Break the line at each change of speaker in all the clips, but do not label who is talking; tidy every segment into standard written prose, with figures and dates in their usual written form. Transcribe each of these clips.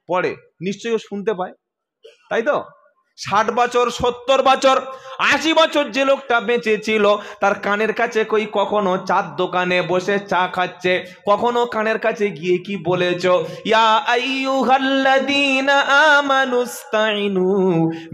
পড়ে, নিশ্চয়ই ও শুনতে পায়, তাই তো? 60 বছর 70 বছর 80 বছর যে লোকটা বেঁচে ছিল, তার কানের কাছে কই কখনো চার দোকানে বসে চা খাচ্ছে, কখনো কানের কাছে গিয়ে কি বলেছো, ইয়া আইয়ুহাল্লাযীনা আমানুস্তাইনু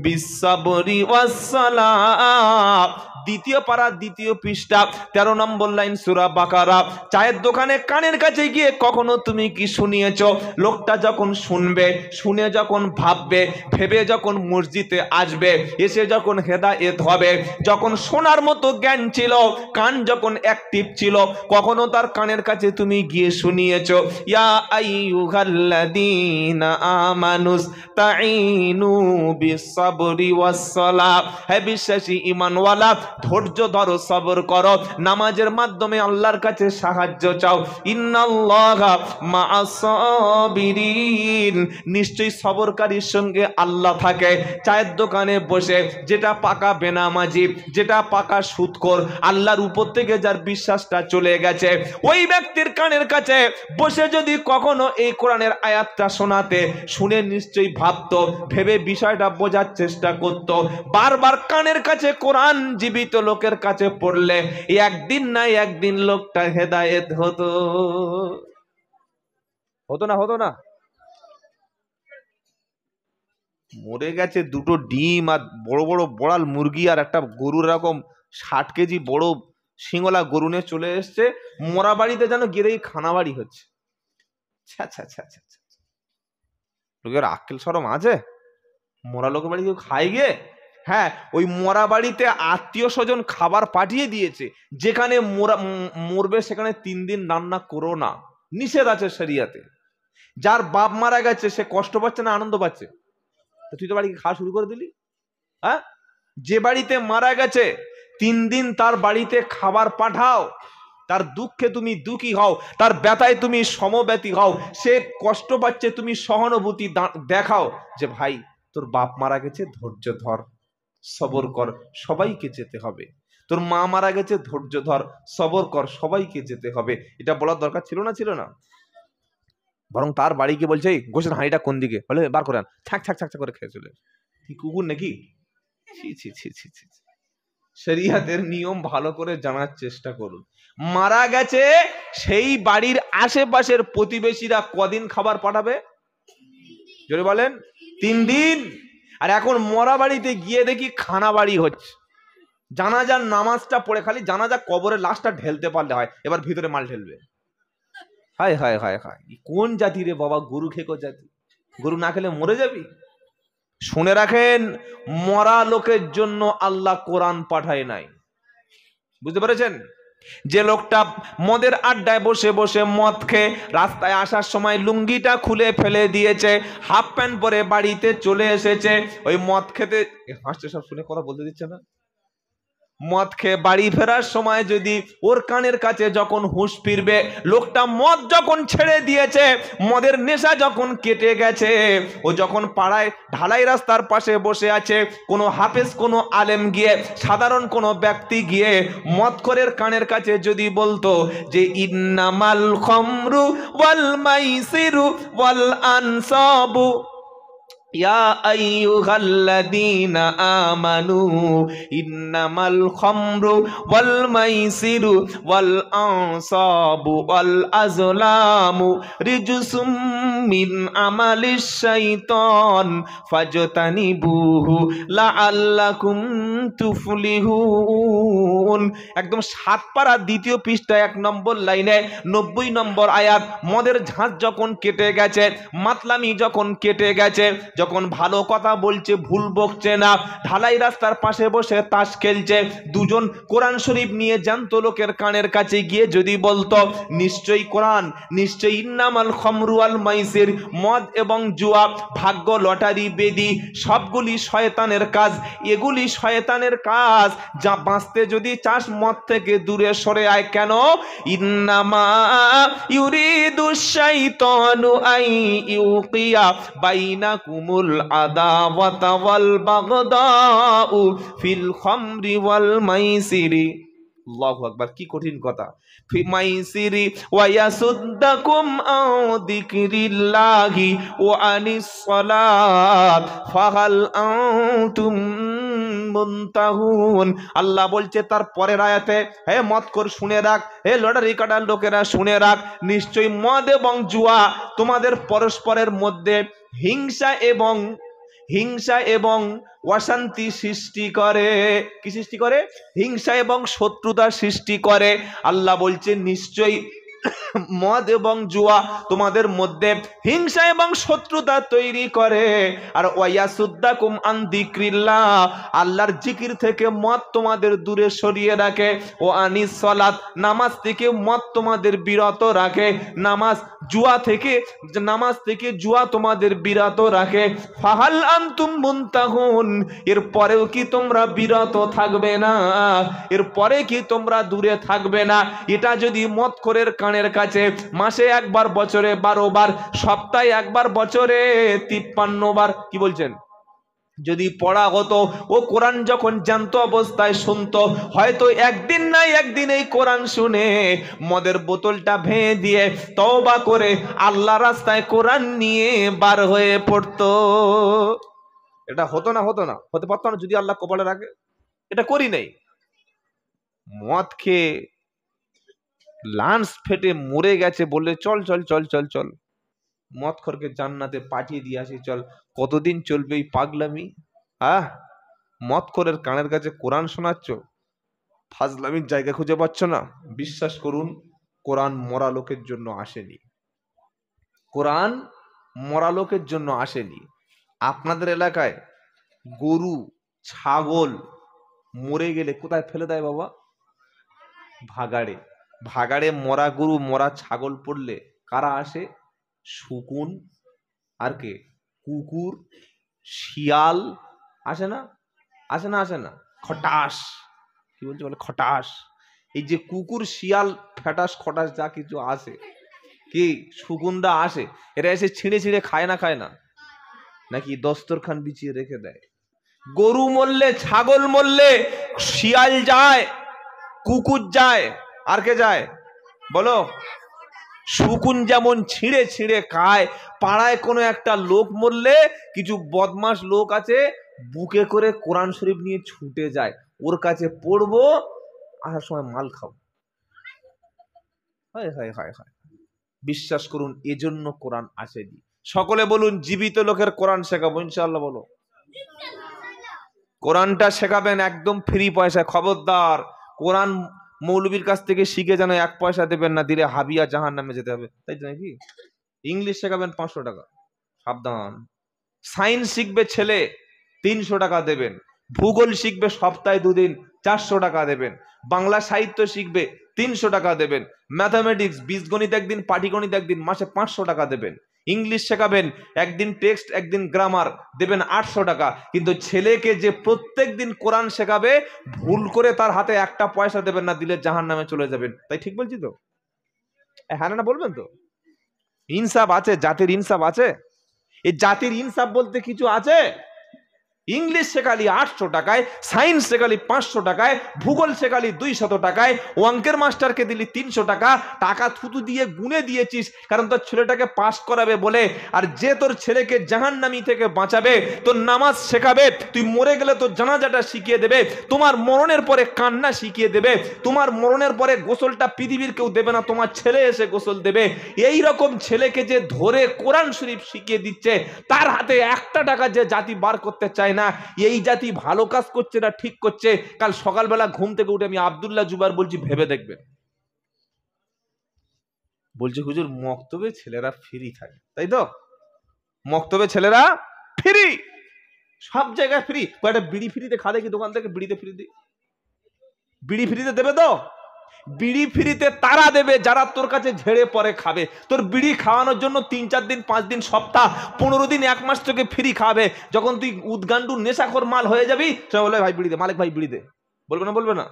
বিস-সাবরি ওয়াস-সালাহ। দ্বিতীয় পারা, দ্বিতীয় পৃষ্ঠা, 13 নম্বর লাইন সূরা বাকারা। চায়ের দোকানে কানের কাছে গিয়ে কখনো তুমি কি শুনিয়েছো? লোকটা যখন শুনবে, শুনে যখন ভাববে, ভেবে যখন মসজিদে আসবে, এসে যখন হেদায়েত হবে, যখন শোনার মতো জ্ঞান ছিল, কান যখন অ্যাক্টিভ ছিল, কখনো তার কানের কাছে তুমি গিয়ে শুনিয়েছো, ইয়া আইয়ুহাল্লাযীনা আমানুস্তাইনু বিস-সাবরি ওয়াস-সালাহ। হে বিশ্বাসী ঈমানওয়ালা, ধৈর্য ধরো, সবর করো, নামাজের মাধ্যমে আল্লাহর কাছে সাহায্য চাও। ইন্নাল্লাহা মা'আস-সাবিরিন, নিশ্চয়ই সবরকারীর সঙ্গে আল্লাহ থাকে। চায়ের দোকানে বসে যেটা পাকা বেনামাজি, যেটা পাকা সুদখোর, আল্লাহর উপর থেকে যার বিশ্বাসটা চলে গেছে, ওই ব্যক্তির কানের কাছে বসে যদি কখনো এই কোরআনের আয়াতটা শোনাতে, শুনে নিশ্চয়ই ভাবতো, ভেবে বিষয়টা বোঝার চেষ্টা করত, বারবার কানের কাছে কোরআন জীবিত লোকের কাছে পড়লে একদিন না একদিন লোকটা হেদায়েত হতো। হতো না? হতো না? মরে গেছে দুটো ডিম আর বড় বড় বড়াল মুরগি আর একটা গরুর এরকম 60 কেজি বড় সিংলা গরু নিয়ে চলে এসছে, মরা বাড়িতে যেন গিয়ে খানা বাড়ি হচ্ছে। লোকের আক্কেল শরম আছে? মরা লোকের বাড়ি কেউ খায় গিয়ে? হ্যাঁ, ওই মরা বাড়িতে আত্মীয় স্বজন খাবার পাঠিয়ে দিয়েছে, যেখানে মরবে সেখানে 3 দিন রান্না করো না, নিষেধ আছে শরিয়াতে। যার বাপ মারা গেছে সে কষ্ট পাচ্ছে না আনন্দ পাচ্ছে? তুই তো বাড়িতে খাওয়া শুরু করে দিলি। হ্যাঁ, যে বাড়িতে মারা গেছে 3 দিন তার বাড়িতে খাবার পাঠাও, তার দুঃখে তুমি দুঃখী হও, তার ব্যথায় তুমি সমব্যথী হও, সে কষ্ট পাচ্ছে তুমি সহানুভূতি দেখাও, যে ভাই তোর বাপ মারা গেছে, ধৈর্য ধর, সবর কর, সবাইকে যেতে হবে। তোর মা মারা গেছে, ধৈর্য ধর, সবর কর, সবাইকে যেতে হবে। এটা বলার দরকার ছিল না? ছিল না? বরং তার বাড়ি গিয়ে বলছে, গোশের হাঁড়িটা কোন দিকে, বলে বার করে আন, ছাক ছাক ছাক করে খেয়ে চলে। কি কুকুর নাকি? ছি ছি ছি ছি ছি। শরিয়াতের নিয়ম ভালো করে জানার চেষ্টা করুন। মারা গেছে, সেই বাড়ির আশেপাশের প্রতিবেশীরা কদিন খাবার পাঠাবে? জোরে বলেন। 3 দিন। আর এখন মরা বাড়িতে গিয়ে দেখি খানা বাড়ি হচ্ছে। জানাজার নামাজটা পড়ে খালি জানাজা কবরের লাশটা ঢেলতে পারলে হয়, এবার ভিতরে মাল ঢেলবে। হায় হায় হায় হায়, কোন জাতি রে বাবা? গরু খেকো জাতি। গরু না খেলে মরে যাবি? শুনে রাখেন, মরা লোকের জন্য আল্লাহ কোরআন পাঠায় নাই। বুঝতে পেরেছেন? যে লোকটা মদের আড্ডায় বসে বসে মদ খেয়ে রাস্তায় আসার সময় লুঙ্গিটা খুলে ফেলে দিয়েছে, হাফ প্যান্ট পরে বাড়িতে চলে এসেছে, ওই মদ খেতে হাসছে, সব শুনে কথা বলতে দিচ্ছে না। মদ খেয়ে বাড়ি ফেরার সময় যদি ওর কানের কাছে যখন হুঁশ ফিরবে, লোকটা মদ যখন ছেড়ে দিয়েছে, মদের নেশা যখন কেটে গেছে, ও যখন পাড়ায় ঢালাই রাস্তার পাশে বসে আছে, কোনো হাফেজ, কোনো আলেম গিয়ে, সাধারণ কোনো ব্যক্তি গিয়ে মদখোরের কানের কাছে যদি বলতো যে ইন্নামাল খামরু ওয়াল মাইসিরু ওয়াল আনসাবু ইয়া আইয়ুহাল্লাযীনা আমানু ইন্নামাল খামরু ওয়াল মাইসিরু ওয়াল আনসাবু ওয়াল আজলামু রিজসুম মিন আমালিশ শাইতান ফাজতানিবুহু লাআল্লাকুম তুফলিহুন। একদম 7 পারা 2 পৃষ্ঠা 1 নম্বর লাইনে 90 নম্বর আয়াত। মদের ঝাঁজ যখন কেটে গেছে, মাতলামি যখন কেটে গেছে, যখন ভালো কথা বলছে, ভুল বকছে না, ঢালাই রাস্তার পাশে বসে তাস খেলছে, দুজন কোরআন শরীফ নিয়ে জ্যান্ত লোকের কানের কাছে গিয়ে যদি বলতো নিশ্চয়ই কোরআন, নিশ্চয়ই ইন্নামাল খামরু ওয়াল মাইসির, মদ এবং জুয়া, ভাগ্য, লটারি, বেদি, সবগুলি শয়তানের কাজ, এগুলি শয়তানের কাজ, যা বাঁচতে যদি চাস মদ থেকে দূরে সরে আয়। কেন? ইন্নামা ইউরিদুশ শাইতানু আই ইউকিয়া বাইনাকুমুল আদাওয়াতা ওয়াল বাগদাউ ফিল খামরি ওয়াল মাইসিরি আল্লাহু আকবার, কি কঠিন কথা। ফিমাইসিরি ওয়া ইয়াসুদ্দাকুম আও যিকরিল্লাহি ওয়া আনিস সালাত ফাহাল আনতুম মুনতাহুন। আল্লাহ বলছে তার পরের আয়াতে, হে মদখোর শুনে রাখ, হে লটারি কাটার লোকেরা শুনে রাখ, নিশ্চয়ই মদ এবং জুয়া তোমাদের পরস্পরের মধ্যে হিংসা এবং অশান্তি সৃষ্টি করে। কি সৃষ্টি করে? হিংসা এবং শত্রুতা সৃষ্টি করে। আল্লাহ বলছে নিশ্চয়ই মদ এবং জুয়া তোমাদের মধ্যে হিংসা এবং শত্রুতা তৈরি করে। আর ওয়ায়াসুদ্দাকুম আন যিকরিল্লাহ, আল্লাহর জিকির থেকে মদ তোমাদের দূরে সরিয়ে রাখে। ও আনিস সালাত, নামাজ থেকে মদ তোমাদের বিরত রাখে। নামাজ থেকে জুয়া তোমাদের বিরত রাখে। ফাহাল আনতুম মুনতাহুন, এরপরেও কি তোমরা বিরত থাকবে না? এরপরে কি তোমরা দূরে থাকবে না? এটা যদি মদখোরের কানের কাছে মাসে একবার, বছরে 12 বার, সপ্তাহে একবার, বছরে 53 বার, কি বলছেন, যদি পড়া হতো, ও কোরআন যখন জানতো অবস্থায় শুনতো, হয়তো একদিন না একদিন এই কোরআন শুনে মদের বোতলটা ভেঙে দিয়ে তওবা করে আল্লাহ রাস্তায় কোরআন নিয়ে বার হয়ে পড়তো। এটা হতো না? হতে পারতো না যদি আল্লাহ কপালে রাখে। এটা করি নাই। মদ খেয়ে লাঞ্চ ফেটে মরে গেছে বলে চল চল চল চল চল মদখোরকে জান্নাতে পাঠিয়ে দিয়ে আসি, চল। কতদিন চলবে এই পাগলামি? মদখোরের কানের কাছে কোরআন শোনাচ্ছ, ফাজলামির জায়গা খুঁজে পাচ্ছ না? বিশ্বাস করুন, কোরআন মরা লোকের জন্য আসেনি। কোরআন মরা লোকের জন্য আসেনি। আপনাদের এলাকায় গরু, ছাগল মরে গেলে কোথায় ফেলে দেয় বাবা? ভাগাড়ে। ভাগাড়ে মরা গরু, মরা ছাগল পড়লে কারা আসে? শকুন, আর কে? কুকুর, শিয়াল আসে না? আসে না? খটাস, কি বলছে বলে, খটাস। এই যে কুকুর, শিয়াল, ফ্যাটাস, খটাস যা কিছু আসে, কি শকুনরা আসে, এরা এসে ছিঁড়ে ছিঁড়ে খায় না? নাকি দস্তরখান বিছিয়ে রেখে দেয়? গরু মরলে, ছাগল মরলে শিয়াল যায়, কুকুর যায়, আর কে যায় বলো? শকুন যেমন ছিঁড়ে ছিঁড়ে খায়, পাড়ায় কোনো একটা লোক মরলে কিছু বদমাশ লোক আছে, বুকে করে কোরআন শরীফ নিয়ে ছুটে যায়, ওর কাছে পড়বো, আসার সময় মাল খাবো। হায় হায় হায় হায়। বিশ্বাস করুন, এজন্য কোরআন আসেনি। সকলে বলুন, জীবিত লোকের কোরআন শেখাবো ইনশাআল্লাহ। বলো, কোরআনটা শেখাবেন একদম ফ্রি পয়সা। খবরদার, কোরআন মৌলবীর কাছ থেকে শিখে যেন 1 পয়সা দেবেন না, দিলে হাবিয়া জাহান্নামে যেতে হবে, তাই তো নাকি? ইংলিশ শেখাবেন 500 টাকা, সাবধান। সায়েন্স শিখবে ছেলে, 300 টাকা দেবেন। ভূগোল শিখবে সপ্তাহে 2 দিন, 400 টাকা দেবেন। বাংলা সাহিত্য শিখবে, 300 টাকা দেবেন। ম্যাথামেটিক্স, বীজগণিত একদিন, পাটিগণিত একদিন, মাসে 500 টাকা দেবেন। ইংলিশ শেখাবেন, একদিন টেক্সট, একদিন গ্রামার, দেবেন 800 টাকা। কিন্তু ছেলেকে যে প্রত্যেক দিন কোরআন শেখাবে, ভুল করে তার হাতে 1 পয়সা দেবেন না, দিলে জাহান্নামে চলে যাবেন। তাই ঠিক বলছি তো? হ্যাঁ না বলবেন তো? ইনসাফ আছে, জাতির ইনসাফ আছে। এই জাতির ইনসাফ বলতে কিছু আছে? ইংলিশ শেখালি 800 টাকায়, সায়েন্স শেখালি 500 টাকায়, ভূগোল শেখালি 200 টাকায়, অঙ্কের মাস্টারকে দিলি 300 টাকা, টাকা থুতু দিয়ে গুনে দিয়েছিস কারণ তোর ছেলেটাকে পাস করাবে বলে। আর যে তোর ছেলেকে জাহান্নামী থেকে বাঁচাবে, তোর নামাজ শেখাবে, তুই মরে গেলে তোর জানাজাটা শিখিয়ে দেবে, তোমার মরণের পরে কান্না শিখিয়ে দেবে, তোমার মরণের পরে গোসলটা পৃথিবীর কেউ দেবে না, তোমার ছেলে এসে গোসল দেবে, এই রকম ছেলেকে যে ধরে কোরআন শরীফ শিখিয়ে দিচ্ছে, তার হাতে 1 টাকা যে জাতি বার করতে চায় না, এই জাতি ভালো কাজ করছে না ঠিক করছে? কাল সকালবেলা ঘুম থেকে উঠে আমি আব্দুল্লাহ জুবার বলছি, ভেবে দেখবেন। বলছে হুজুর, মক্তবে ছেলেরা ফ্রি থাকে, তাই তো? মক্তবে ছেলেরা ফ্রি, সব জায়গায় ফ্রি। একটা বিড়ি ফ্রিতে খাবে কি দোকান থেকে? বিড়িতে ফ্রি দিই, বিড়ি ফ্রিতে দেবে তো? বিড়ি ফ্রিতে তারা দেবে যারা তোর কাছে ঝেড়ে পরে খাবে। তোর বিড়ি খাওয়ানোর জন্য 3-4 দিন, 5 দিন, সপ্তাহ, 15 দিন, 1 মাস তোকে ফ্রি খাবে। যখন তুই উদ্গান্ডু নেশাখোর মাল হয়ে যাবি, সে বলে ভাই বিড়ি দে, মালিক ভাই বিড়ি দে। বলবে না?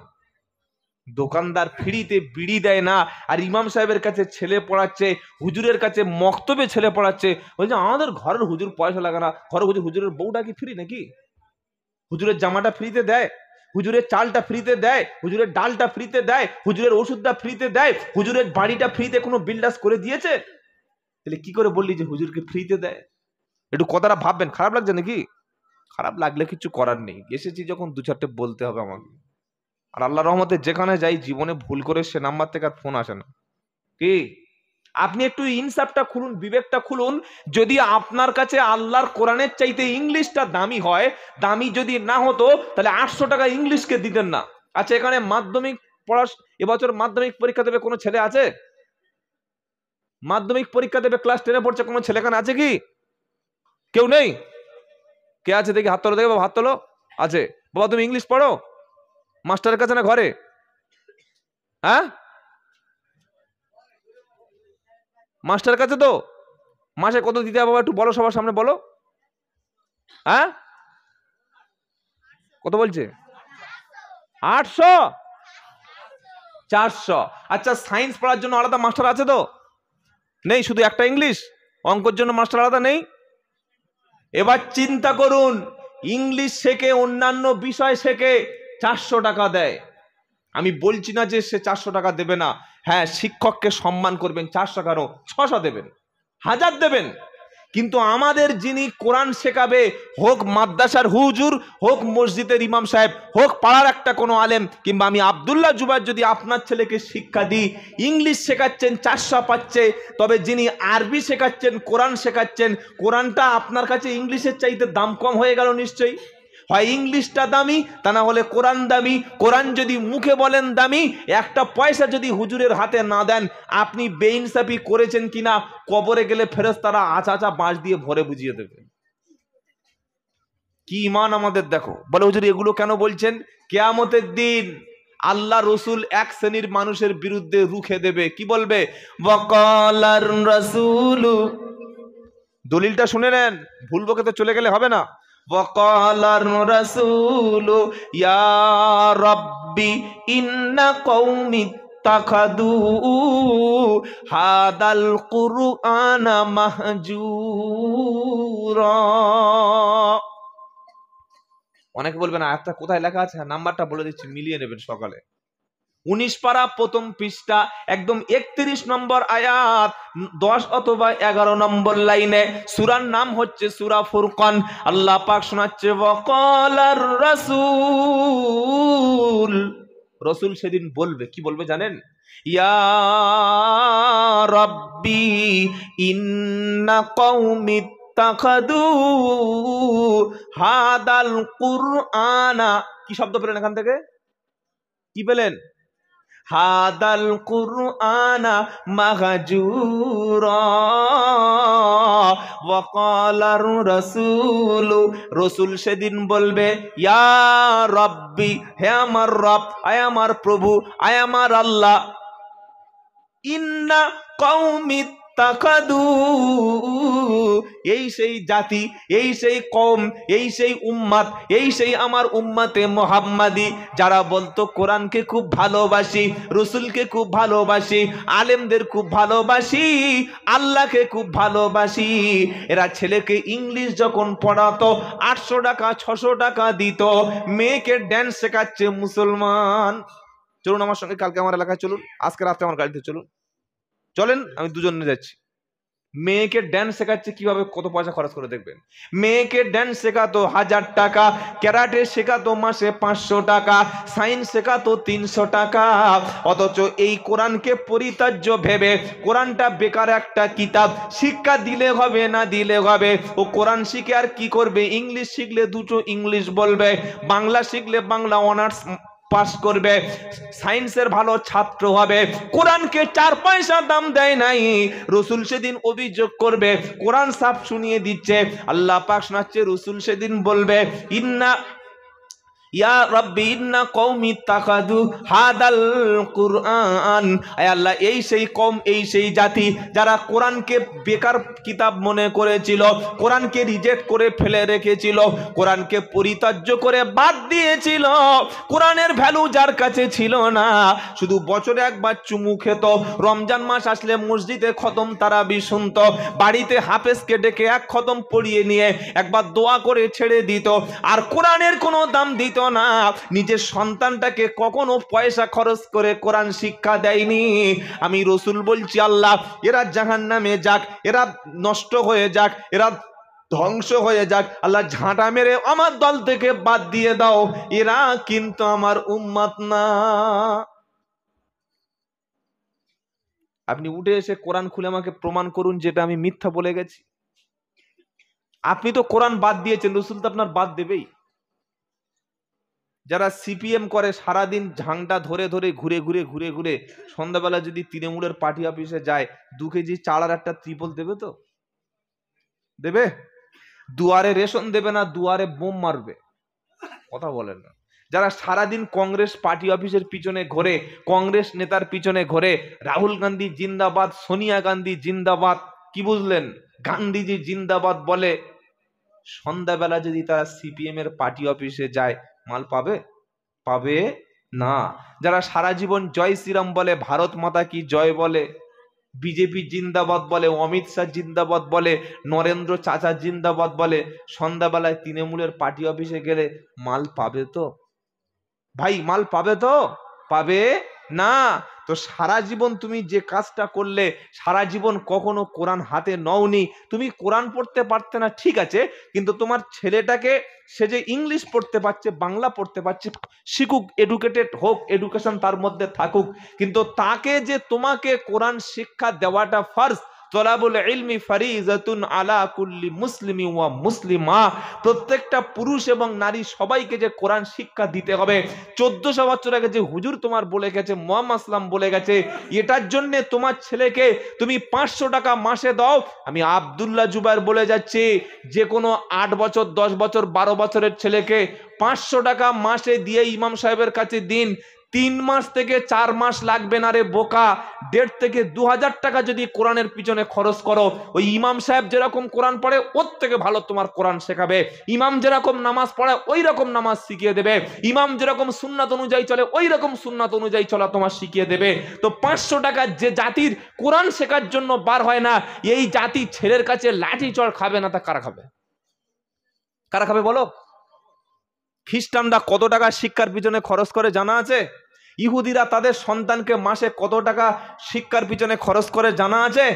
দোকানদার ফ্রিতে বিড়ি দেয় না, আর ইমাম সাহেবের কাছে ছেলে পড়াচ্ছে, হুজুরের কাছে মক্তবে ছেলে পড়াচ্ছে, বলছে আমাদের ঘরের হুজুর পয়সা লাগে না। ঘরের হুজুরের বউটা কি ফ্রি নাকি? হুজুরের জামাটা ফ্রিতে দেয়? হুজুরের চালটা ফ্রিতে দেয়, হুজুরের ডালটা ফ্রিতে দেয়, হুজুরের ওষুধটা ফ্রিতে দেয়, হুজুরের বাড়িটা ফ্রিতে কোনো বিল্ডার্স করে দিয়েছে? তাহলে কি করে বললি যে হুজুরকে ফ্রিতে দেয়? একটু কথাটা ভাববেন, খারাপ লাগছে নাকি? খারাপ লাগলে কিছু করার নেই, এসেছি যখন দু চারটে বলতে হবে আমাকে। আর আল্লাহ রহমতে যেখানে যাই জীবনে ভুল করে সে নাম্বার থেকে আর ফোন আসে না। কি আপনি একটু ইনসাফটা খুলুন, বিবেকটা খুলুন। যদি আপনার কাছে আল্লাহর কোরআনের চাইতে ইংলিশটা দামি হয়, দামি যদি না হতো তাহলে 800 টাকা ইংলিশকে দিতেন না। আচ্ছা, এখানে মাধ্যমিক পড়া, এবছর মাধ্যমিক পরীক্ষা দেবে কোনো ছেলে আছে? মাধ্যমিক পরীক্ষা দেবে, ক্লাস 10-এ পড়ছে, কোনো ছেলে এখানে আছে কি? কেউ নেই? কে আছে দেখি হাত তোলো, দেখে বাবা হাত তোলো। আছে? বাবা তুমি ইংলিশ পড়ো মাস্টারের কাছে না ঘরে? হ্যাঁ, মাস্টারের কাছে তো। মাসে কত দিতে হবে বাবা একটু বলো, সবার সামনে বলো। হ্যাঁ, কত বলছে? 800? 400? আচ্ছা, সায়েন্স পড়ার জন্য আলাদা মাস্টার আছে তো? নেই, শুধু একটা ইংলিশ? অঙ্কের জন্য মাস্টার আলাদা নেই? এবার চিন্তা করুন, ইংলিশ শেখে, অন্যান্য বিষয় শেখে, 400 টাকা দেয়। আমি বলছি না যে সে 400 টাকা দেবে না। হ্যাঁ, শিক্ষককে সম্মান করবেন, 400 কেন, 600 দেবেন, 1000 দেবেন। কিন্তু আমাদের যিনি কোরআন শেখাবে, হোক মাদ্রাসার হুজুর, হোক মসজিদের ইমাম সাহেব, হোক পাড়ার একটা কোনো আলেম, কিংবা আমি আব্দুল্লাহ জুবাইর যদি আপনার ছেলেকে শিক্ষা দিই, ইংলিশ শেখাচ্ছেন, 400 পাচ্ছে, তবে যিনি আরবি শেখাচ্ছেন, কোরআন শেখাচ্ছেন, কোরআনটা আপনার কাছে ইংলিশের চাইতে দাম কম হয়ে গেল নিশ্চয়ই। হয় ইংলিশটা দামি, তা না হলে কোরআন দামি। কোরআন যদি মুখে বলেন দামি, একটা পয়সা যদি হুজুরের হাতে না দেন, আপনি বেইনসাফি করেছেন কিনা কবরে গেলে ফেরেশতারা আচা আচা বাঁশ দিয়ে ভরে বুঝিয়ে দেবে। কি ঈমান আমাদের দেখো। বলে হুজুর এগুলো কেন বলছেন? কিয়ামতের দিন আল্লাহ রসুল এক শ্রেণীর মানুষের বিরুদ্ধে রুখে দেবে। কি বলবে? ওয়াকালার রাসূলু, দলিলটা শুনে নেন, ভুল বকে তো চলে গেলে হবে না। ওয়াকালার রাসূলু ইয়া রাব্বি ইন্না কওমি তাখাদু হাদাল কুরআনা মাহজুরা। অনেকে বলবেন আয়াতটা কোথায় লেখা আছে? নাম্বারটা বলে দিচ্ছি, মিলিয়ে নেবেন সকালে। 19 পারা প্রথম পৃষ্ঠা, একদম 31 নম্বর আয়াত, 10 অথবা 11 নম্বর লাইনে। সূরার নাম হচ্ছে সূরা ফুরকান। আল্লাহ পাক শোনাচ্ছে ওয়াকালার রাসূল, রাসূল সেদিন বলবে, কি বলবে জানেন? ইয়া রাব্বি ইন্না কওমি তাখাদু হাদাল কুরআনা। কি শব্দ পেলেন এখান থেকে? কি পেলেন? হাদাল কুরআনা মাহজুরা। ওয়াকালার রাসূল, রাসূল সেদিন বলবে ইয়া রাব্বি, হে আমার রব, আয় আমার প্রভু, আয় আমার আল্লাহ, ইন্না কওমি তাখাদু, এই সেই জাতি, এই সেই কওম, এই সেই উম্মাত, এই সেই আমার উম্মাতে মুহাম্মাদি, যারা বলতো কোরআনকে খুব ভালোবাসি, রাসূলকে খুব ভালোবাসি, আলেমদের খুব ভালোবাসি, আল্লাহকে খুব ভালোবাসি। এরা ছেলেকে ইংলিশ যখন পড়াতো 800 টাকা 600 টাকা দিত। মেয়েকে ড্যান্স শেখাচ্ছে মুসলমান। চলুন আমার সঙ্গে কালকে আমার এলাকায় চলুন, আজকে রাতে আমার গাড়িতে চলুন, চলেন, আমি দুজনে যাচ্ছি। মেয়েকে ড্যান্স শেখাচ্ছে, কিভাবে কত পয়সা খরচ করে দেখবেন। মেয়েকে ড্যান্স শেখাতো 1000 টাকা, ক্যারাটে শেখাতো মাসে 500 টাকা, সায়েন্স শেখাতো 300 টাকা। অথচ এই কোরআনকে পরিত্যাজ্য ভেবে, কোরআনটা বেকার একটা কিতাব, শিক্ষা দিলে হবে না দিলে হবে, ও কোরআন শিখে আর কি করবে? ইংলিশ শিখলে দুটো ইংলিশ বলবে, বাংলা শিখলে বাংলা অনার্স পাস করবে, সায়েন্সের ভালো ছাত্র হবে, কোরআনকে 4 পয়সা দাম দেয় নাই। রাসূল সেদিন অভিযোগ করবে, কোরআন সাফ শুনিয়ে দিচ্ছে। আল্লাহ পাক শোনাচ্ছে, রাসূল সেদিন বলবে ইন্না ইয়া রাব্বি ইন্না কওমি তাখাদু হাদাল কুরআন, আয় আল্লাহ, এই সেই কওম, এই সেই জাতি যারা কোরআনকে বেকার কিতাব মনে করেছিল, কোরআনকে রিজেক্ট করে ফেলে রেখেছিল, কোরআনকে পরিত্যাজ্য করে বাদ দিয়েছিল। কোরআনের ভ্যালু যার কাছে ছিল না, শুধু বছরে একবার চুমু খেত, রমজান মাস আসলে মসজিদে খতম তারাবি শুনত, বাড়িতে হাফেজকে ডেকে এক খতম পড়িয়ে নিয়ে একবার দোয়া করে ছেড়ে দিত, আর কোরআনের কোনো দাম দিত দিত না, নিজের সন্তানটাকে কখনো পয়সা খরচ করে কোরআন শিক্ষা দেয়নি। আমি রসুল বলছি, আল্লাহ এরা জাহান্নামে যাক, এরা নষ্ট হয়ে যাক, এরা ধ্বংস হয়ে যাক, আল্লাহ ঝাঁটা মেরে আমার দল থেকে বাদ দিয়ে দাও, এরা কিন্তু আমার উম্মত না। আপনি উঠে এসে কোরআন খুলে আমাকে প্রমাণ করুন যেটা আমি মিথ্যা বলে গেছি। আপনি তো কোরআন বাদ দিয়েছেন, রসুল তো আপনার বাদ দেবেই। যারা সিপিএম করে সারাদিন ঝাংটা ধরে ধরে ঘুরে ঘুরে ঘুরে ঘুরে সন্ধ্যাবেলা যদি তৃণমূলের পার্টি অফিসে যায় 2 কেজি চাল আর একটা ত্রিপল দেবে তো? দেবে? দুয়ারে রেশন দেবে না, দুয়ারে বোম মারবে। কথা বলেন না। যারা সারাদিন কংগ্রেস পার্টি অফিসের পিছনে ঘোরে, কংগ্রেস নেতার পিছনে ঘোরে, রাহুল গান্ধী জিন্দাবাদ, সোনিয়া গান্ধী জিন্দাবাদ, কি বুঝলেন, গান্ধীজি জিন্দাবাদ বলে, সন্ধ্যাবেলা যদি তারা সিপিএম এর পার্টি অফিসে যায় মাল পাবে? পাবে না। যারা সারা জীবন জয় শ্রীরাম বলে, ভারত মাতা কি জয় বলে, বিজেপি জিন্দাবাদ বলে, অমিত শাহ জিন্দাবাদ বলে, নরেন্দ্র চাচা জিন্দাবাদ বলে, সন্ধ্যাবেলায় তৃণমূলের পার্টি অফিসে গেলে মাল পাবে তো? ভাই মাল পাবে তো? পাবে না। তো সারা জীবন তুমি যে কাজটা করলে, সারা জীবন কখনো কোরআন হাতে নওনি, তুমি কোরআন পড়তে পারতে না ঠিক আছে, কিন্তু তোমার ছেলেটাকে সে যে ইংলিশ পড়তে পারছে, বাংলা পড়তে পারছে, শিখুক, এডুকেটেড হোক, এডুকেশন তার মধ্যে থাকুক, কিন্তু তাকে যে তোমাকে কোরআন শিক্ষা দেওয়াটা ফার্স্ট। তলাবুল ইলমি ফারিজাতুন আলা কুল্লি মুসলিমি ওয়া মুসলিমা, প্রত্যেকটা পুরুষ এবং নারী সবাইকে যে কোরআন শিক্ষা দিতে হবে। 1400 বছর আগে যে হুজুর তোমার বলে গেছে, মুহাম্মদ সাল্লাম বলে গেছে, এটার জন্য তোমার ছেলেকে তুমি 500 টাকা মাসে দাও। আমি আব্দুল্লাহ জুবাইর বলে যাচ্ছি, যে কোনো 8 বছর 10 বছর 12 বছরের ছেলেকে 500 টাকা মাসে দিয়ে ইমাম সাহেবের কাছে দিন। 3 মাস থেকে 4 মাস লাগবে না রে বোকা। 1.5 থেকে 2000 টাকা যদি কোরআনের পিছনে খরচ করো, ওই ইমাম সাহেব যেরকম কোরআন পড়ে ওর থেকে ভালো তোমার কোরআন শেখাবে। ইমাম যেরকম নামাজ পড়ে ওই রকম নামাজ শিখিয়ে দেবে। ইমাম যেরকম সুন্নাত অনুযায়ী চলে ওই রকম সুন্নাত অনুযায়ী চলা তোমার শিখিয়ে দেবে। তো 500 টাকা যে জাতির কোরআন শেখার জন্য বার হয় না, এই জাতি ছেলের কাছে লাঠি চড় খাবে না, তা কারা খাবে? কারা খাবে বলো? খ্রিস্টানরা কত টাকা শিক্ষার পিছনে খরচ করে জানা আছে? ইহুদিরা তাদের সন্তানকে মাসে কত টাকা শিক্ষার পিছনে খরচ করে জানা আছে?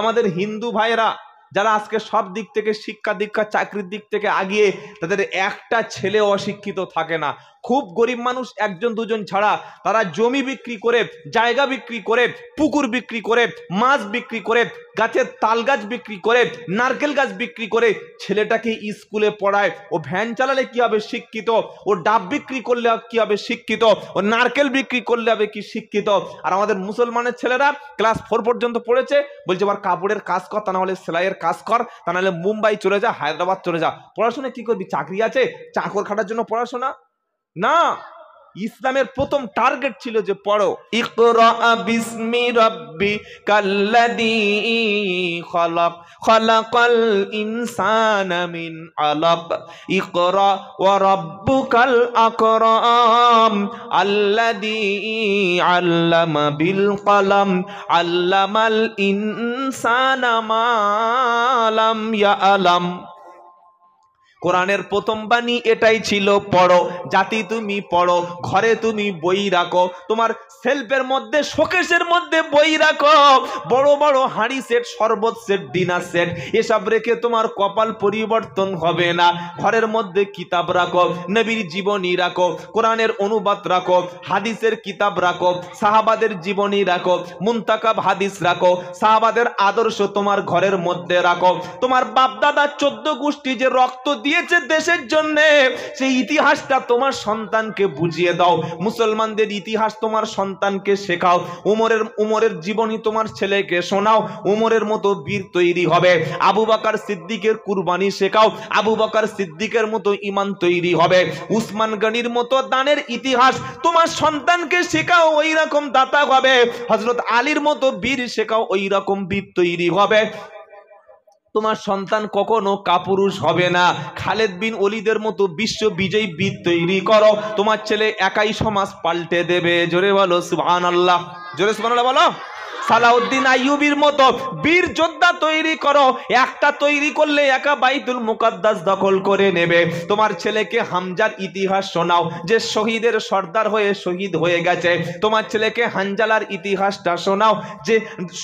আমাদের হিন্দু ভাইরা যারা আজকে সব দিক থেকে, শিক্ষা দীক্ষা চাকরির দিক থেকে আগিয়ে, তাদের একটা ছেলে অশিক্ষিত থাকে না। খুব গরিব মানুষ 1জন 2জন ছাড়া তারা জমি বিক্রি করে, জায়গা বিক্রি করে, পুকুর বিক্রি করে, মাছ বিক্রি করে, গাছের তাল গাছ বিক্রি করে, নারকেল গাছ বিক্রি করে ছেলেটাকে স্কুলে পড়ায়। ও ভ্যান চালালে কি হবে? শিক্ষিত। ও ডাব বিক্রি করলে কি হবে? শিক্ষিত। ও নারকেল বিক্রি করলে হবে কি? শিক্ষিত। আর আমাদের মুসলমানের ছেলেরা ক্লাস 4 পর্যন্ত পড়েছে, বলছে আবার কাপড়ের কাজ কর, তা না হলে সেলাইয়ের কাজ কর, তা না হলে মুম্বাই চলে যা, হায়দ্রাবাদ চলে যা। পড়াশোনা কি করবি? চাকরি আছে? চাকর খাটার জন্য পড়াশোনা না। ইসলামের প্রথম টার্গেট ছিল যে পড়ো, ইকরা বিসমি রাব্বিকাল্লাযী খলাক, খলাকাল ইনসানা মিন আলাক, ইকরা ওয়া রাব্বুকাল আকরাম আল্লাযী আল্লামা বিল কলম আল্লামাল ইনসানা মা লাম ইয়ালাম। কোরআনের প্রথম বাণী এটাই ছিল, পড়ো। জাতি তুমি পড়ো, ঘরে তুমি বই রাখো, তোমার সেলফের মধ্যে, শোকেসের মধ্যে বই রাখো। বড় বড় হাঁড়ি সেট, শরবত সেট, ডিনার সেট, এসব রেখে তোমার কপাল পরিবর্তন হবে না। ঘরের মধ্যে কিতাব রাখো, নবীর জীবনী রাখো, কোরআনের অনুবাদ রাখো, হাদিসের কিতাব রাখো, সাহাবাদের জীবনী রাখো, মুনতাকাব হাদিস রাখো, সাহাবাদের আদর্শ তোমার ঘরের মধ্যে রাখো। তোমার বাপ দাদা 14 গোষ্ঠী যে রক্ত দিয়েছে দেশের জন্য, সেই ইতিহাসটা তোমার সন্তানকে বুঝিয়ে দাও। মুসলমানদের ইতিহাস তোমার সন্তানকে শেখাও। উমরের জীবনী তোমার ছেলেকে শোনাও, উমরের মতো বীর তৈরি হবে। আবু বকর সিদ্দিকের কুরবানি শেখাও, আবু বকর সিদ্দিকের মতো ঈমান তৈরি হবে। উসমান গনির মতো দানের ইতিহাস তোমার সন্তানকে শেখাও, ওই রকম দাতা হবে। হযরত আলীর মতো বীর শেখাও, ওই রকম বীর তৈরি হবে। তোমার সন্তান কখনো কাপুরুষ হবে না। খালেদ বিন ওলীদের মতো বিশ্ব বিজয়ী বীর তৈরি করো, তোমার ছেলে একাই সমাজ পাল্টে দেবে। জোরে বলো সুবহানাল্লাহ, জোরে সুবহানাল্লাহ বলো। সালাউদ্দিন আইয়ুবীর মতো বীর যোদ্ধা তৈরি করো। একটা তৈরি করলে একা বাইতুল মুকাদ্দাস দখল করে নেবে। তোমার ছেলেকে হামজার ইতিহাস শোনাও, যে শহীদের সর্দার হয়ে শহীদ হয়ে গেছে। তোমার ছেলেকে হানজালার ইতিহাসটা শোনাও, যে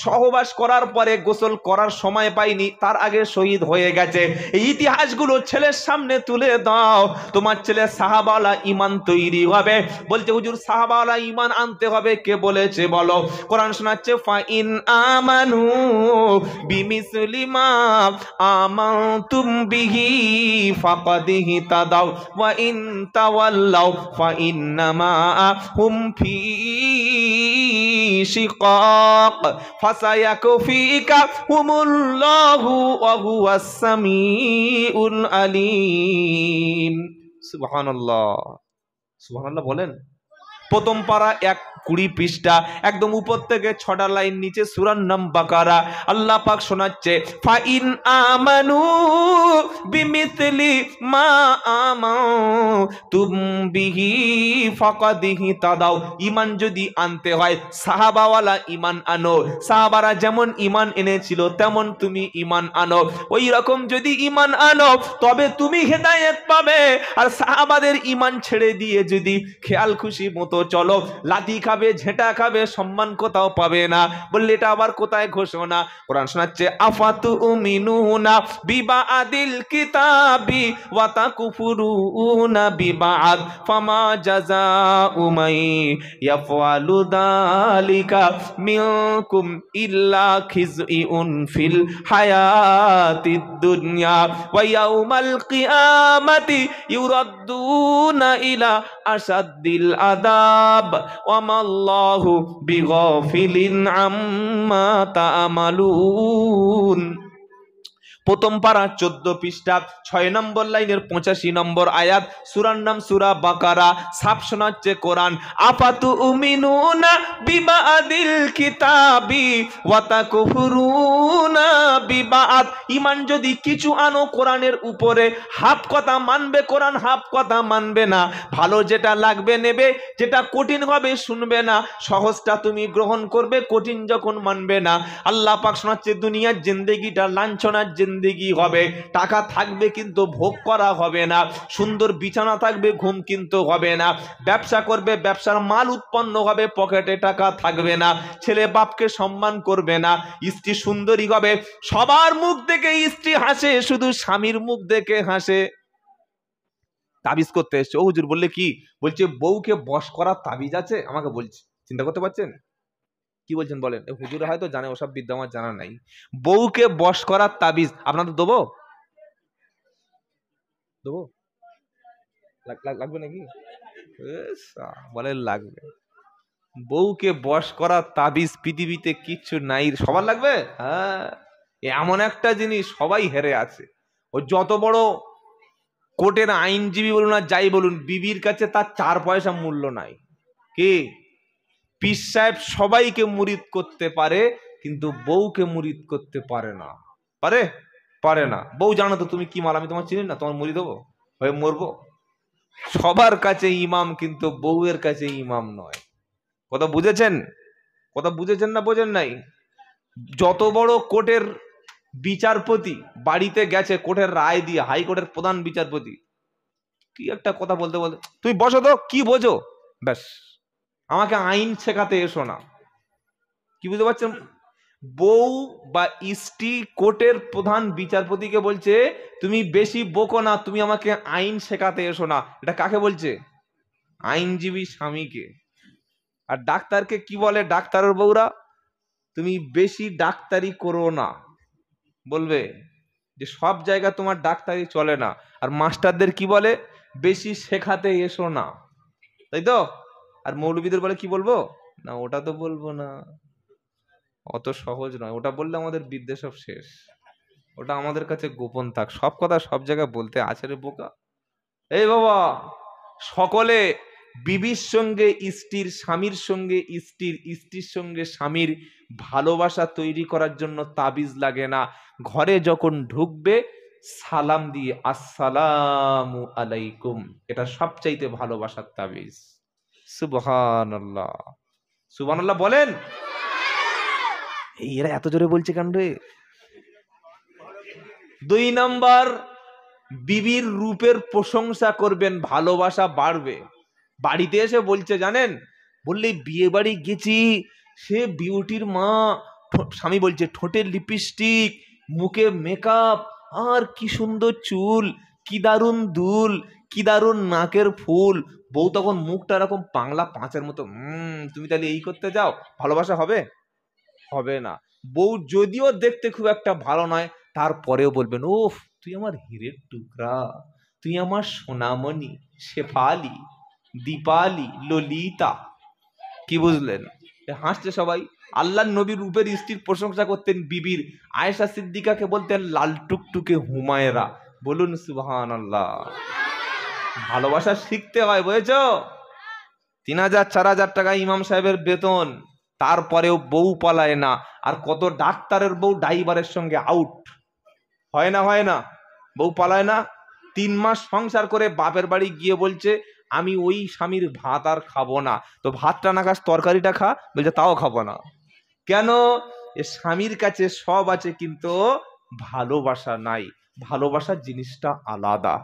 সহবাস করার পরে গোসল করার সময় পায়নি, তার আগে শহীদ হয়ে গেছে। এই ইতিহাসগুলো ছেলের সামনে তুলে দাও। তোমার ছেলে সাহাবাওয়ালা ঈমান তৈরি হবে। বলতে হুজুর সাহাবাওয়ালা ঈমান আনতে হবে, কে বলেছে বলো? কোরআন শোনাচ্ছে ফাইন আমানু বিমিসলি মা আমানতুম বিহি ফাকাদ ইহতাদাও ওয়া ইন তাওয়াল্লাও ফাইন্নামা হুম ফি শিকাক ফাসায়াকফিকা হুমুল্লাহু ওয়া হুয়াস সামিউল আলিম। সুবহানাল্লাহ, সুবহানাল্লাহ বলেন। প্রথম পারা 120 পৃষ্ঠা, একদম উপর থেকে 6টা লাইন নিচে সূরার নাম বাকারা। আল্লাহ পাক শোনাচ্ছে ফাইন আমানু বিমিসলি মা আমানতুম বিহি ফাকাদ ইহতাদাও। ঈমান যদি আনতে হয় সাহাবাওয়ালা ঈমান আনো। সাহাবারা যেমন ঈমান এনেছিল তেমন তুমি ঈমান আনো। ওই রকম যদি ঈমান আনো তবে তুমি হেদায়েত পাবে। আর সাহাবাদের ঈমান ছেড়ে দিয়ে যদি খেয়াল খুশি মতো চলো, লাথি খাবে, ঝেঁটা খাবে, সম্মান কোথাও পাবে না। বললে এটা আবার কোথায় ঘোষণা? কোরআন শোনাচ্ছে আফাতুমিনুনা বিবাদিল কিতাবি ওয়া তাকুফুরুনা বিবাদ ফামা জাযাউ মান ইয়াফআলু যালিকা মিনকুম ইল্লা খিজউন ফিল হায়াতিদ দুনিয়া ওয়া ইয়াউমাল কিয়ামাতি ইউরাদ্দুনা ইলা আসাদ্দিল আযাব ওয়া মাল্লাহু বিগাফিলিন আম্মা তা'মালুন। প্রথম পারা 14 পৃষ্ঠা 6 নম্বর লাইনের 85 নম্বর আয়াত, সূরার নাম সূরা বাকারা। সাফ শোনাচ্ছে কোরআন আফাতুমিনুনা বিবাদিল কিতাবি ওয়া তাকুফুরুনা বিবাদ। ঈমান যদি কিছু আনো কোরআনের উপরে, হাফ কথা মানবে কোরআন, হাফ কথা মানবে না। ভালো যেটা লাগবে নেবে, যেটা কঠিন হবে শুনবে না। সহজটা তুমি গ্রহণ করবে, কঠিন যখন মানবে না। আল্লাহ পাক শোনাচ্ছে দুনিয়ার জিন্দেগিটা লাঞ্ছনার জিন্দেগি হবে। টাকা থাকবে কিন্তু ভোগ করা হবে না। সুন্দর বিছানা থাকবে, ঘুম কিন্তু হবে না। ব্যবসা করবে, ব্যবসার মাল উৎপন্ন হবে, পকেটে টাকা থাকবে না। ছেলে বাপকে সম্মান করবে না। স্ত্রী সুন্দরী হবে, সবার মুখ দেখে স্ত্রী হাসে, শুধু স্বামীর মুখ দেখে হাসে। তাবিজ করতে এসছে। ও হুজুর বললে কি? বলছে বউকে বশ করার তাবিজ আছে। আমাকে বলছে, চিন্তা করতে পারছেন কি বলছেন বলেন? হুজুর হয়তো জানে, ওসব বিদ্যা আমার জানা নাই। বউকে বশ করার তাবিজ আপনাদের দেবো? দেবো? লাগবে নাকি? বলে লাগবে। বউকে বশ করার তাবিজ পৃথিবীতে কিচ্ছু নাই। সবার লাগবে? হ্যাঁ, এমন একটা জিনিস সবাই হেরে আছে। ও যত বড় কোর্টের আইনজীবী বলুন আর যাই বলুন, বিবির কাছে তার 4 পয়সা মূল্য নাই। কি পীর সাহেব সবাইকে মুরিদ করতে পারে, কিন্তু বউকে মুরিদ করতে পারে না। পারে? পারে না। বউ জানো তো তুমি কি মাল, আমি তোমার চিনি না, তোমার মুরিদ হবো হয়ে মরবো? সবার কাছে ইমাম, কিন্তু বউয়ের কাছে ইমাম নয়। কথা বুঝেছেন? কথা বুঝেছেন না বোঝেন নাই? যত বড় কোর্টের বিচারপতি বাড়িতে গেছে কোর্টের রায় দিয়ে, হাইকোর্টের প্রধান বিচারপতি কি একটা কথা বলতে বলতে, তুমি বসো তো, কি বোঝো? ব্যাস, আমাকে আইন শেখাতে এসো না। কি বুঝতে পারছেন? বউ বা স্ত্রী কোর্টের প্রধান বিচারপতিকে বলছে তুমি বেশি বকো না, তুমি আমাকে আইন শেখাতে এসো না। এটা কাকে বলছে? আইনজীবী স্বামীকে। আর ডাক্তারকে কি বলে ডাক্তারের বউরা? তুমি বেশি ডাক্তারি করো না। বলবে যে সব জায়গা তোমার ডাক্তারি চলে না। আর মাস্টারদের কি বলে? বেশি শেখাতে এসো না, তাই তো? আর মৌলবীদের বলে কি বলবো? না ওটা তো বলবো না, অত সহজ নয়, ওটা বললে আমাদের বিদ্যে সব শেষ, ওটা আমাদের কাছে গোপন থাক। সব কথা সব জায়গায় বলতে আছে রে বোকা। এই বাবা, সকলে বিবির সঙ্গে স্ত্রীর, স্বামীর সঙ্গে স্ত্রীর, স্ত্রীর সঙ্গে স্বামীর ভালোবাসা তৈরি করার জন্য তাবিজ লাগে না। ঘরে যখন ঢুকবে সালাম দিয়ে আসসালামু আলাইকুম, এটা সবচাইতে ভালোবাসার তাবিজ। সুবহানাল্লাহ, সুবহানাল্লাহ বলেন। এরা এত জোরে বলছে কেন রে? 2 নাম্বার, বিবির রূপের প্রশংসা করবেন, ভালোবাসা বাড়বে। বাড়িতে এসে বলছে জানেন, বললে বিয়ে বাড়ি গেছি, সে বিউটির মা, স্বামী বলছে ঠোঁটের লিপস্টিক, মুখে মেকআপ, আর কি সুন্দর চুল, কি দারুণ দুল, কি দারুণ নাকের ফুল। বউ তখন মুখটা এরকম পাংলা পাঁচের মতো, তুমি তাহলে এই করতে যাও, ভালোবাসা হবে? হবে না। বউ যদিও দেখতে খুব একটা ভালো নয়, তারপরেও বলবেন, ওফ তুই আমার হীরের টুকরা, তুই আমার সোনামণি, শেফালি, দীপালি, ললিতা। কি বুঝলেন? হাসছে সবাই। আল্লাহর নবীর রূপের স্ত্রীর প্রশংসা করতেন বিবির। আয়েশা সিদ্দিকাকে বলতেন লাল টুকটুকে হুমায়রা। বলুন সুবহানাল্লাহ। ভালোবাসা শিখতে হয়, বুঝেছো? 3000-4000 টাকা ইমাম সাহেবের বেতন, তারপরেও বউ পালায় না। আর কত ডাক্তারের বউ ড্রাইভারের সঙ্গে আউট, হয় না? হয় না? বউ পালায় না। 3 মাস সংসার করে বাপের বাড়ি গিয়ে বলছে আমি ওই স্বামীর ভাত আর খাবো না। তো ভাতটা না খাস, তরকারিটা খা। বলছে তাও খাবো না। কেন? এ স্বামীর কাছে সব আছে কিন্তু ভালোবাসা নাই। ভালোবাসার জিনিসটা আলাদা।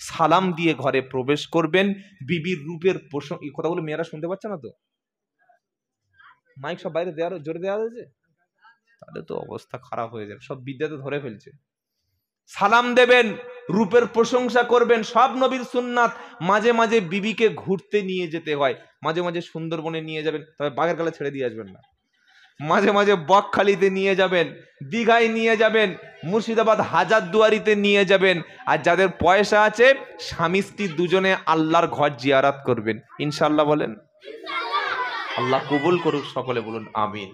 সালাম দিয়ে ঘরে প্রবেশ করবেন, বিবির রূপের প্রশংসা। এই কথাগুলো মেয়েরা শুনতে পাচ্ছে না তো? মাইক সব বাইরে দেওয়ার জোরে দেওয়া হয়েছে, তাহলে তো অবস্থা খারাপ হয়ে যাবে, সব বিদ্যাতে ধরে ফেলছে। সালাম দেবেন, রূপের প্রশংসা করবেন, সব নবীর সুন্নাত। মাঝে মাঝে বিবিকে ঘুরতে নিয়ে যেতে হয়, মাঝে মাঝে সুন্দরবনে নিয়ে যাবেন, তবে বাঘের গালে ছেড়ে দিয়ে আসবেন না। মাঝে মাঝে বকখালিতে নিয়ে যাবেন, দীঘায় নিয়ে যাবেন, মুর্শিদাবাদ হাজারদুয়ারিতে নিয়ে যাবেন। আর যাদের পয়সা আছে, স্বামী স্ত্রী দুজনে আল্লাহর ঘর জিয়ারত করবেন, ইনশাআল্লাহ। বলেন আল্লাহ কবুল করুক, সকলে বলুন আমিন।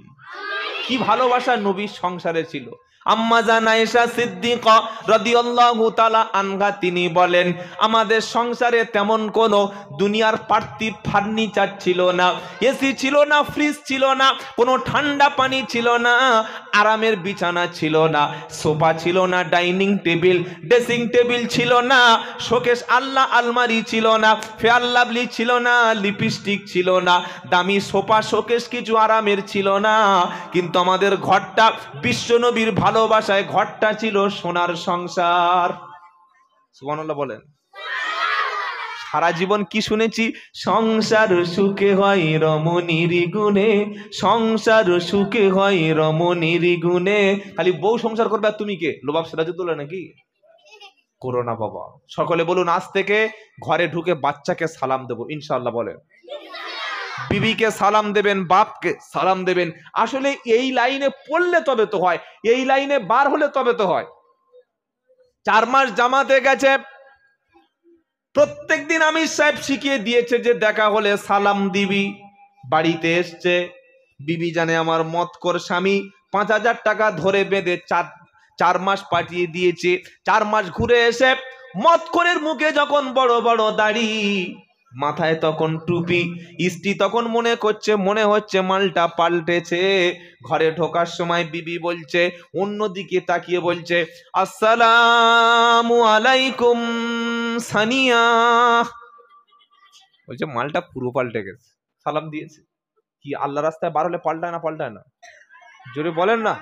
কি ভালোবাসা নবীর সংসারে ছিল। আম্মা জান আয়েশা সিদ্দিকা রাদিয়াল্লাহু তাআলা আনহা তিনি বলেন, আমাদের সংসারে তেমন কোনো দুনিয়ার পার্থিব ফার্নিচার ছিল না, এসি ছিল না, ফ্রিজ ছিল না, কোনো ঠান্ডা পানি ছিল না, আরামের বিছানা ছিল না, সোফা ছিল না, ডাইনিং টেবিল, ড্রেসিং টেবিল ছিল না, শোকেস আল্লাহ আলমারি ছিল না, ফেয়ার লাভলি ছিল না, লিপস্টিক ছিল না, দামি সোফা শোকেস কিছু আরামের ছিল না। কিন্তু আমাদের ঘরটা বিশ্বনবীর ভালোবাসায়, ঘরটা ছিল সোনার সংসার। সুবহানাল্লাহ বলেন। সারা জীবন কি শুনেছি? সংসার সুখে হয় রমণীর গুণে, সংসার সুখে হয় রমণীর গুণে। খালি বউ সংসার করবে আর তুমি কে? লোবাব সিরাজউদ্দৌলা নাকি? করো না বাবা। সকলে বলুন আজ থেকে ঘরে ঢুকে বাচ্চাকে সালাম দেবো, ইনশাআল্লাহ। বলেন বিবিকে সালাম দেবেন, বাপকে সালাম দেবেন। আসলে এই লাইনে পড়লে তবে তো হয়, এই লাইনে বার হলে তবে তো হয়। 4 মাস জামাতে গেছে, প্রত্যেকদিন আমির সাহেব শিখিয়ে দিয়েছে যে দেখা হলে সালাম দিবি। বাড়িতে এসছে, বিবি জানে আমার মতকর স্বামী 5000 টাকা ধরে বেঁধে 4 মাস পাঠিয়ে দিয়েছে। 4 মাস ঘুরে এসে মতকরের মুখে যখন বড় বড় দাড়ি, মাথায় তখন টুপি, স্ত্রী তখন মনে হচ্ছে মালটা পাল্টেছে। ঘরে ঢোকার সময় বিবি বলছে, অন্যদিকে তাকিয়ে বলছে, আসসালামু আলাইকুম সানিয়া। বলছে মালটা পুরো পাল্টে গেছে, সালাম দিয়েছে। কি আল্লাহ রাস্তায় বার হলে পাল্টায় না? পাল্টায় না? জোরে বলেন না।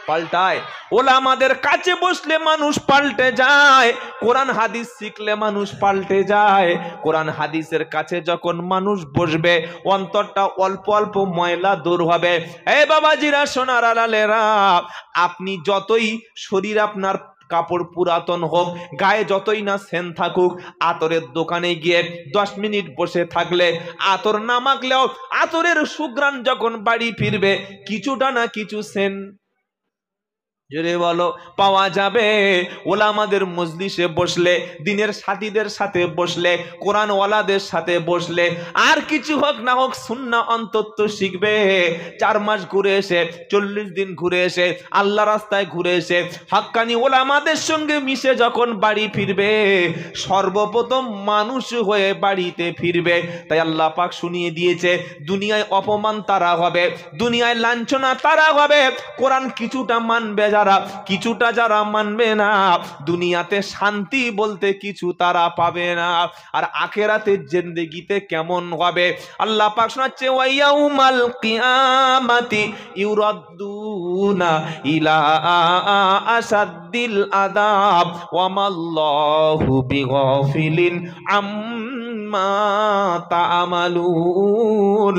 পাল্টায়। ওলামাদের কাছে বসলে মানুষ পাল্টে যায়, কোরআন হাদিস শিখলে মানুষ পাল্টে যায়। কোরআন হাদিসের কাছে যখন মানুষ বসবে, অন্তরটা অল্প অল্প ময়লা দূর হবে। এই বাবাজিরা, সোনার আলালেরা, আপনি যতই শরীর আপনার কাপড় পুরাতন হোক, গায়ে যতই না সেন থাকুক, আতরের দোকানে গিয়ে 10 মিনিট বসে থাকলে, আতর না মাখলেও আতরের সুঘ্রাণ যখন বাড়ি ফিরবে, কিছুটা না কিছু সেন জোরে বলো পাওয়া যাবে। ওলামাদের মজলিসে বসলে, দিনের সাথীদের সাথে বসলে, কোরআন ওয়ালাদের সাথে বসলে, আর কিছু হোক না হোক সুন্নাহ অন্তত শিখবে। 4 মাস ঘুরে এসে, 40 দিন ঘুরে এসে, আল্লাহ রাস্তায় ঘুরে এসে, হাক্কানি ওলামাদের সঙ্গে মিশে যখন বাড়ি ফিরবে, সর্বপ্রথম মানুষ হয়ে বাড়িতে ফিরবে। তাই আল্লাহ পাক শুনিয়ে দিয়েছে, দুনিয়ায় অপমান তারা হবে, দুনিয়ায় লাঞ্ছনা তারা হবে। কোরআন কিছুটা মানবে যারা, কিছুটা যারা মানবে না, দুনিয়াতে শান্তি বলতে কিছু তারা পাবে না। আর আখিরাতের জিন্দেগিতে কেমন হবে? আল্লাহ পাক শোনাচ্ছে, ওয়াইয়াউমাল কিয়ামাতি ইউরাদ্দু ইয়াদউনা ইলা আসাদ্দিল আযাব ওয়া মাল্লাহু বিগাফিলিন আম্মা তা'মালুন।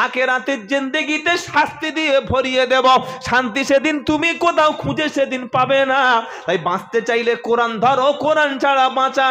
আখিরাতের জিন্দেগিতে শাস্তি দিয়ে ভরিয়ে দেব, শান্তি সেদিন তুমি কোথাও খুঁজে সেদিন পাবে না। তাই বাঁচতে চাইলে কোরআন ধরো, কোরআন ছাড়া বাঁচা